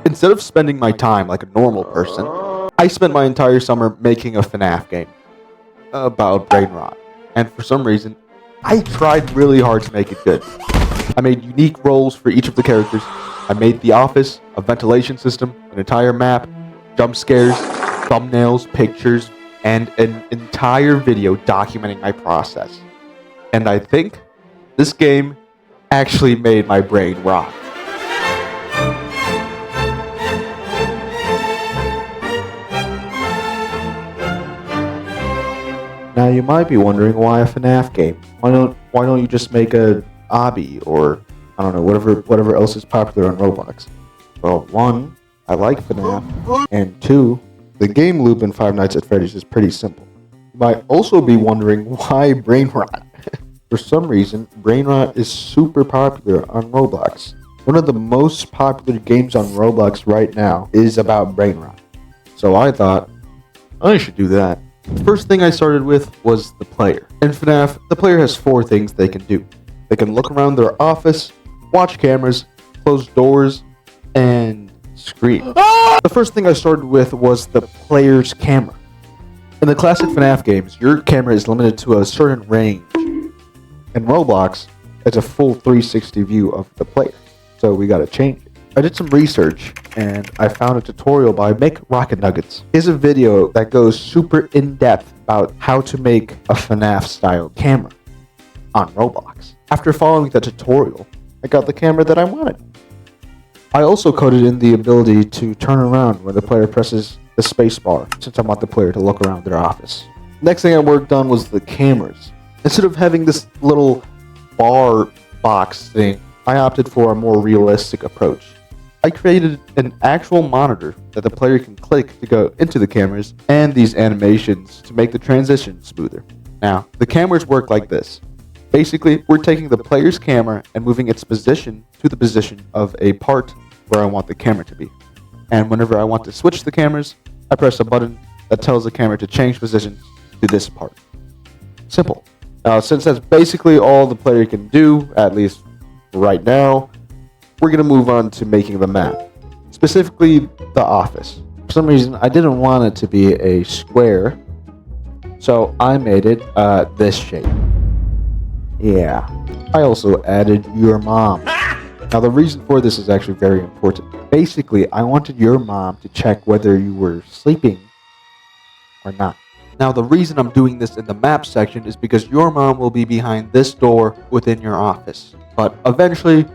Instead of spending my time like a normal person, I spent my entire summer making a FNAF game about Brainrot. And for some reason, I tried really hard to make it good. I made unique roles for each of the characters. I made the office, a ventilation system, an entire map, jump scares, thumbnails, pictures, and an entire video documenting my process. And I think this game actually made my brain rot. Now you might be wondering why a FNAF game? Why don't you just make a obby or I don't know, whatever else is popular on Roblox? Well, one, I like FNAF, and two, the game loop in Five Nights at Freddy's is pretty simple. You might also be wondering why Brainrot. For some reason, Brainrot is super popular on Roblox. One of the most popular games on Roblox right now is about Brainrot. So I thought, I should do that. The first thing I started with was the player. In FNAF, the player has 4 things they can do. They can look around their office, watch cameras, close doors, and scream. The first thing I started with was the player's camera. In the classic FNAF games, your camera is limited to a certain range. In Roblox, it's a full 360 view of the player, so we gotta change it. I did some research, and I found a tutorial by Make Rocket Nuggets. Here's a video that goes super in-depth about how to make a FNAF-style camera on Roblox. After following the tutorial, I got the camera that I wanted. I also coded in the ability to turn around when the player presses the spacebar, since I want the player to look around their office. Next thing I worked on was the cameras. Instead of having this little bar box thing, I opted for a more realistic approach. I created an actual monitor that the player can click to go into the cameras and these animations to make the transition smoother. Now, the cameras work like this. Basically, we're taking the player's camera and moving its position to the position of a part where I want the camera to be. And whenever I want to switch the cameras, I press a button that tells the camera to change positions to this part. Simple. Now, since that's basically all the player can do, at least right now, we're going to move on to making the map, specifically the office. For some reason, I didn't want it to be a square, so I made it this shape. Yeah. I also added your mom. Now, the reason for this is actually very important. Basically, I wanted your mom to check whether you were sleeping or not. Now, the reason I'm doing this in the map section is because your mom will be behind this door within your office. But eventually,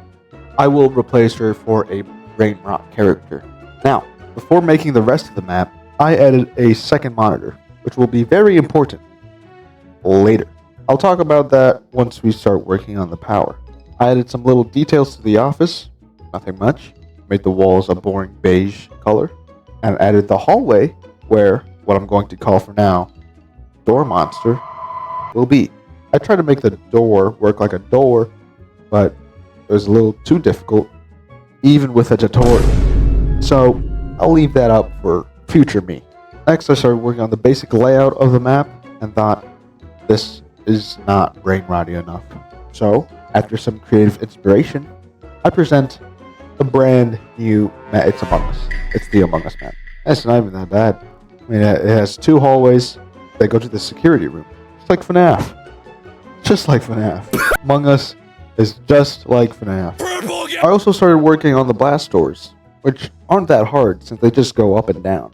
I will replace her for a Brainrot character. Now, before making the rest of the map, I added a second monitor, which will be very important later. I'll talk about that once we start working on the power. I added some little details to the office, nothing much. Made the walls a boring beige color, and added the hallway where what I'm going to call for now, Door Monster, will be. I tried to make the door work like a door, but it was a little too difficult, even with a tutorial. So, I'll leave that up for future me. Next, I started working on the basic layout of the map, and thought, this is not brain-rotty enough. So, after some creative inspiration, I present a brand new map. It's Among Us. It's the Among Us map. It's not even that bad. I mean, it has 2 hallways that go to the security room. It's like FNAF. Just like FNAF. Among Us is just like FNAF. I also started working on the blast doors, which aren't that hard since they just go up and down.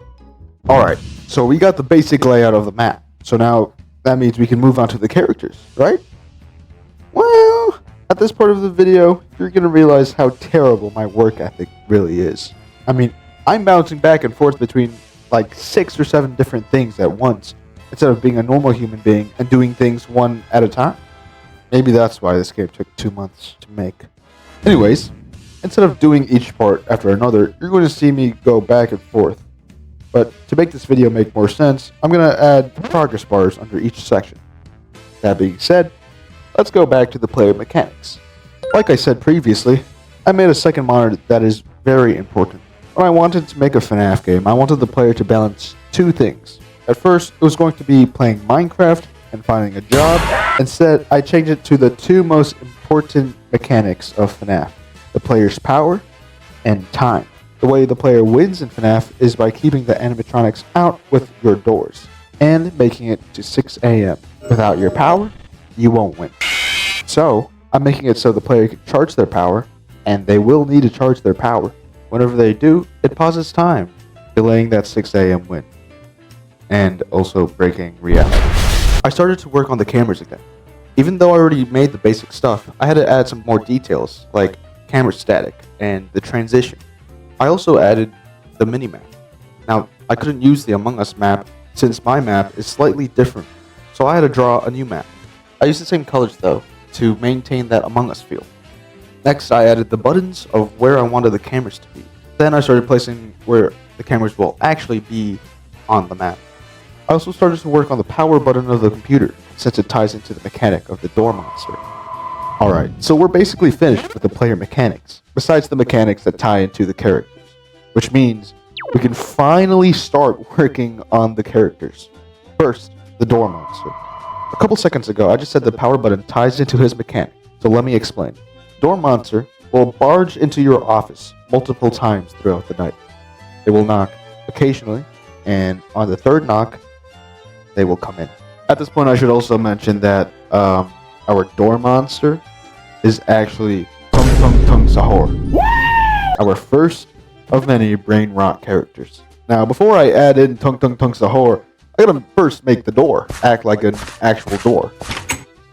Alright, so we got the basic layout of the map. So now that means we can move on to the characters, right? Well, at this part of the video, you're going to realize how terrible my work ethic really is. I mean, I'm bouncing back and forth between like 6 or 7 different things at once, instead of being a normal human being and doing things one at a time. Maybe that's why this game took 2 months to make. Anyways, instead of doing each part after another, you're going to see me go back and forth. But to make this video make more sense, I'm going to add progress bars under each section. That being said, let's go back to the player mechanics. Like I said previously, I made a second monitor that is very important. When I wanted to make a FNAF game, I wanted the player to balance 2 things. At first, it was going to be playing Minecraft and finding a job. Instead, I changed it to the 2 most important mechanics of FNAF, the player's power and time. The way the player wins in FNAF is by keeping the animatronics out with your doors and making it to 6 a.m. Without your power, you won't win. So, I'm making it so the player can charge their power, and they will need to charge their power. Whenever they do, it pauses time, delaying that 6 a.m. win, and also breaking reality. I started to work on the cameras again. Even though I already made the basic stuff, I had to add some more details, like camera static and the transition. I also added the minimap. Now, I couldn't use the Among Us map since my map is slightly different, so I had to draw a new map. I used the same colors though, to maintain that Among Us feel. Next, I added the buttons of where I wanted the cameras to be. Then I started placing where the cameras will actually be on the map. I also started to work on the power button of the computer, since it ties into the mechanic of the door monster. Alright, so we're basically finished with the player mechanics, besides the mechanics that tie into the characters. Which means we can finally start working on the characters. First, the door monster. A couple seconds ago, I just said the power button ties into his mechanic, so let me explain. Door monster will barge into your office multiple times throughout the night. They will knock occasionally, and on the third knock, they will come in. At this point, I should also mention that our door monster is actually Tung Tung Tung Sahur, our first of many Brainrot characters. Now, before I add in Tung Tung Tung Sahur, I gotta first make the door act like an actual door.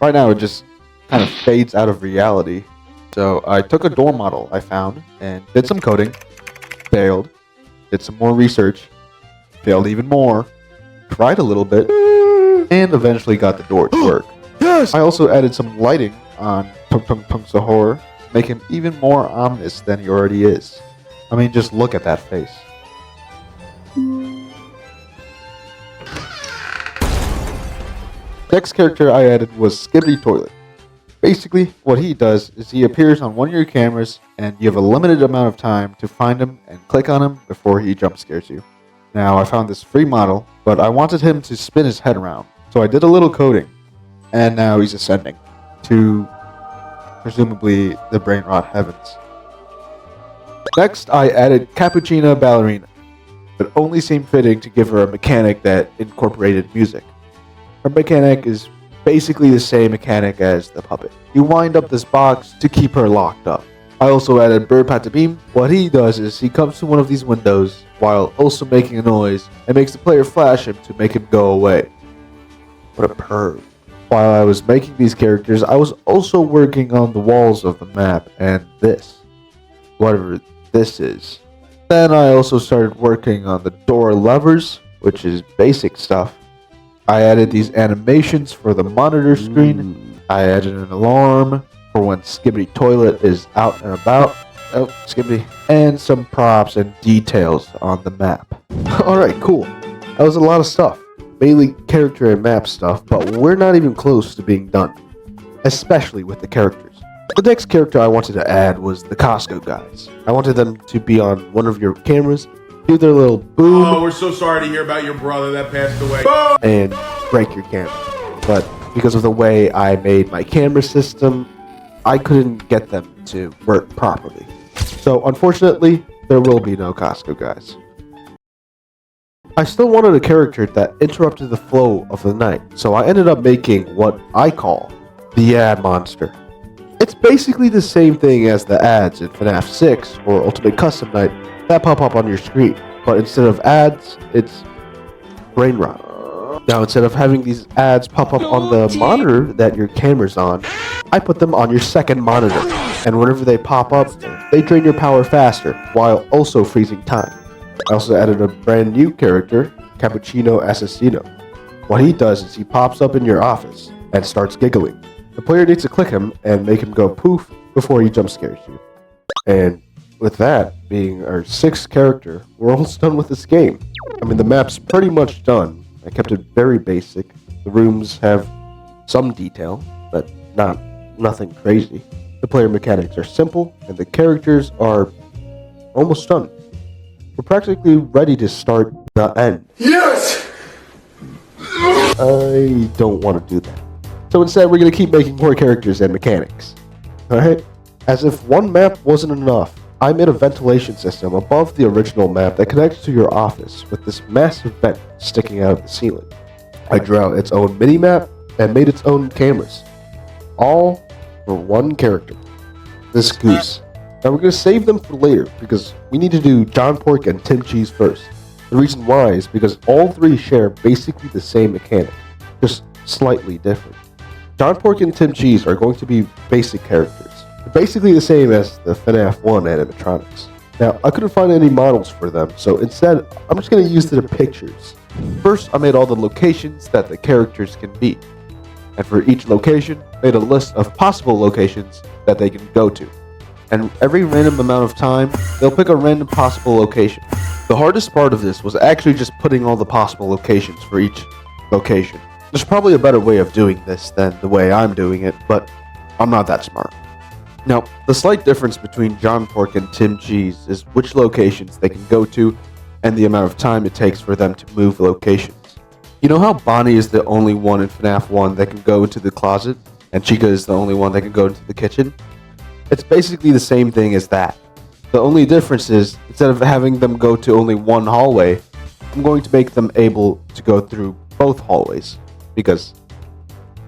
Right now, it just kind of fades out of reality. So I took a door model I found and did some coding, failed, did some more research, failed even more, tried a little bit, and eventually got the door to work. Yes! I also added some lighting on Tung Tung Tung Sahur to make him even more ominous than he already is. I mean, just look at that face. Next character I added was Skibidi Toilet. Basically, what he does is he appears on one of your cameras, and you have a limited amount of time to find him and click on him before he jump scares you. Now, I found this free model, but I wanted him to spin his head around, so I did a little coding, and now he's ascending to, presumably, the Brainrot heavens. Next, I added Cappuccina Ballerina. It only seemed fitting to give her a mechanic that incorporated music. Her mechanic is basically the same mechanic as the puppet. You wind up this box to keep her locked up. I also added Bird Patabeam. What he does is he comes to one of these windows while also making a noise and makes the player flash him to make him go away. What a perv. While I was making these characters, I was also working on the walls of the map and this. Whatever this is. Then I also started working on the door levers, which is basic stuff. I added these animations for the monitor screen. I added an alarm for when Skibidi Toilet is out and about. Oh, Skibidi. And some props and details on the map. Alright, cool. That was a lot of stuff. Mainly character and map stuff, but we're not even close to being done. Especially with the characters. The next character I wanted to add was the Costco guys. I wanted them to be on one of your cameras, do their little boom. Oh, we're so sorry to hear about your brother that passed away. And break your camera. But because of the way I made my camera system, I couldn't get them to work properly. So unfortunately, there will be no Costco guys. I still wanted a character that interrupted the flow of the night, so I ended up making what I call the ad monster. It's basically the same thing as the ads in FNAF 6 or Ultimate Custom Night that pop up on your screen, but instead of ads, it's Brainrot. Now, instead of having these ads pop up on the monitor that your camera's on, I put them on your second monitor, and whenever they pop up, they drain your power faster, while also freezing time. I also added a brand new character, Cappuccino Assassino. What he does is he pops up in your office and starts giggling. The player needs to click him and make him go poof before he jump scares you. And with that being our 6th character, we're almost done with this game. I mean, the map's pretty much done. I kept it very basic. The rooms have some detail, but nothing crazy. The player mechanics are simple, and the characters are almost done. We're practically ready to start the end. Yes! I don't want to do that. So instead, we're going to keep making more characters and mechanics. Alright? As if one map wasn't enough, I made a ventilation system above the original map that connects to your office with this massive vent sticking out of the ceiling. I drew out its own mini-map and made its own cameras. All for one character, this Goose. Now we're going to save them for later because we need to do John Pork and Tim Cheese first. The reason why is because all three share basically the same mechanic, just slightly different. John Pork and Tim Cheese are going to be basic characters. They're basically the same as the FNAF 1 animatronics. Now, I couldn't find any models for them, so instead, I'm just going to use their pictures. First, I made all the locations that the characters can be. And for each location, made a list of possible locations that they can go to. And every random amount of time, they'll pick a random possible location. The hardest part of this was actually just putting all the possible locations for each location. There's probably a better way of doing this than the way I'm doing it, but I'm not that smart. Now, the slight difference between John Pork and Tim Cheese is which locations they can go to and the amount of time it takes for them to move locations. You know how Bonnie is the only one in FNAF 1 that can go into the closet, and Chica is the only one that can go into the kitchen? It's basically the same thing as that. The only difference is, instead of having them go to only one hallway, I'm going to make them able to go through both hallways, because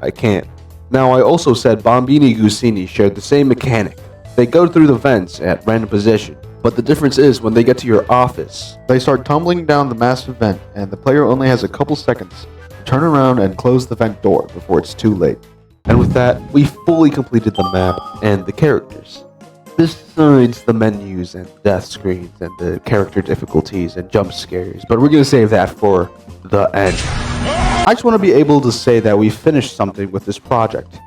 I can't. Now, I also said Bombini Gusini shared the same mechanic. They go through the vents at random position, but the difference is when they get to your office, they start tumbling down the massive vent, and the player only has a couple seconds to turn around and close the vent door before it's too late. And with that, we fully completed the map and the characters. Besides the menus and death screens and the character difficulties and jump scares, but we're going to save that for the end. I just want to be able to say that we finished something with this project.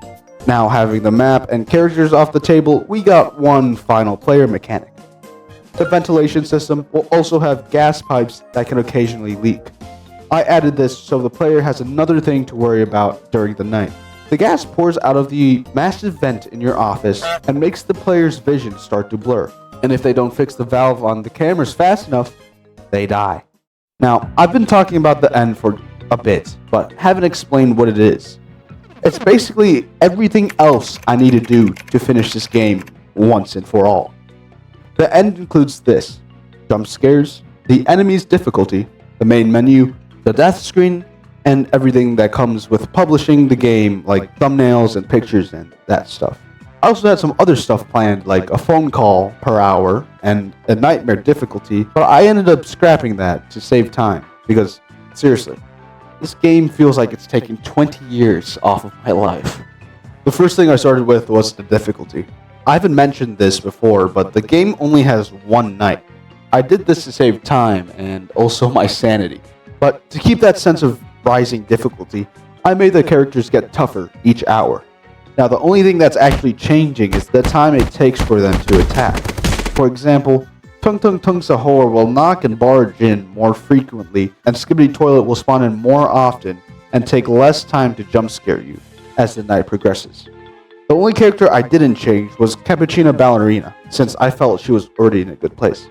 Now having the map and characters off the table, we got one final player mechanic. The ventilation system will also have gas pipes that can occasionally leak. I added this so the player has another thing to worry about during the night. The gas pours out of the massive vent in your office and makes the player's vision start to blur. And if they don't fix the valve on the cameras fast enough, they die. Now, I've been talking about the end for a bit, but haven't explained what it is. It's basically everything else I need to do to finish this game once and for all. The end includes this: jump scares, the enemy's difficulty, the main menu, the death screen, and everything that comes with publishing the game, like thumbnails and pictures and that stuff. I also had some other stuff planned, like a phone call per hour and a nightmare difficulty, but I ended up scrapping that to save time, because, seriously, this game feels like it's taking 20 years off of my life. The first thing I started with was the difficulty. I haven't mentioned this before, but the game only has one night. I did this to save time and also my sanity. But to keep that sense of rising difficulty, I made the characters get tougher each hour. Now the only thing that's actually changing is the time it takes for them to attack. For example, Tung Tung Tung Sahor will knock and barge in more frequently, and Skibidi Toilet will spawn in more often and take less time to jump scare you as the night progresses. The only character I didn't change was Cappuccina Ballerina, since I felt she was already in a good place.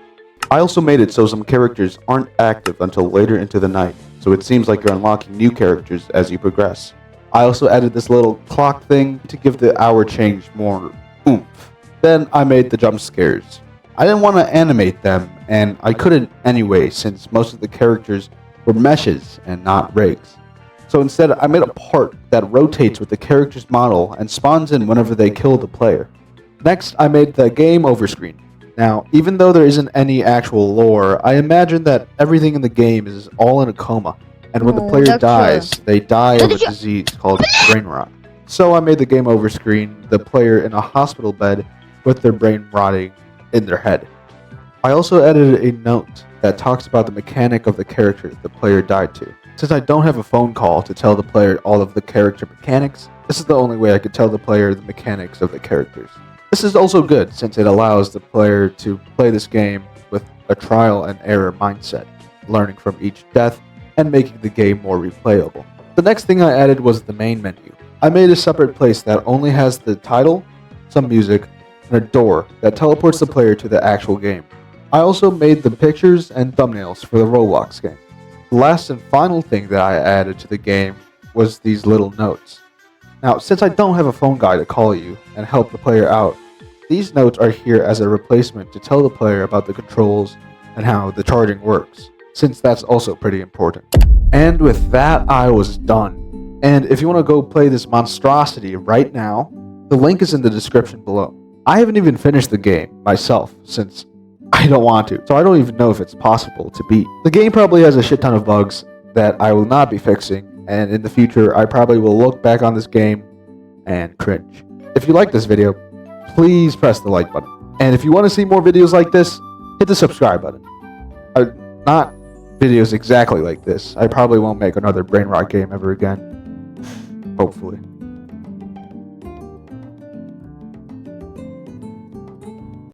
I also made it so some characters aren't active until later into the night, so it seems like you're unlocking new characters as you progress. I also added this little clock thing to give the hour change more oomph. Then I made the jump scares. I didn't want to animate them, and I couldn't anyway since most of the characters were meshes and not rigs. So instead, I made a part that rotates with the character's model and spawns in whenever they kill the player. Next, I made the game over screen. Now, even though there isn't any actual lore, I imagine that everything in the game is all in a coma, and when the player dies, they die of a disease called Brainrot. So I made the game over screen, the player in a hospital bed with their brain rotting in their head. I also added a note that talks about the mechanic of the character the player died to. Since I don't have a phone call to tell the player all of the character mechanics, this is the only way I could tell the player the mechanics of the characters. This is also good since it allows the player to play this game with a trial and error mindset, learning from each death and making the game more replayable. The next thing I added was the main menu. I made a separate place that only has the title, some music, and a door that teleports the player to the actual game. I also made the pictures and thumbnails for the Roblox game. The last and final thing that I added to the game was these little notes. Now, since I don't have a phone guy to call you and help the player out, These notes are here as a replacement to tell the player about the controls and how the charging works, since that's also pretty important. And with that, I was done. And if you want to go play this monstrosity right now, the link is in the description below. I haven't even finished the game myself, since I don't want to, so I don't even know if it's possible to beat. The game probably has a shit ton of bugs that I will not be fixing, and in the future, I probably will look back on this game and cringe. If you like this video, please press the like button. And if you want to see more videos like this, hit the subscribe button. Not videos exactly like this. I probably won't make another Brainrot game ever again. Hopefully.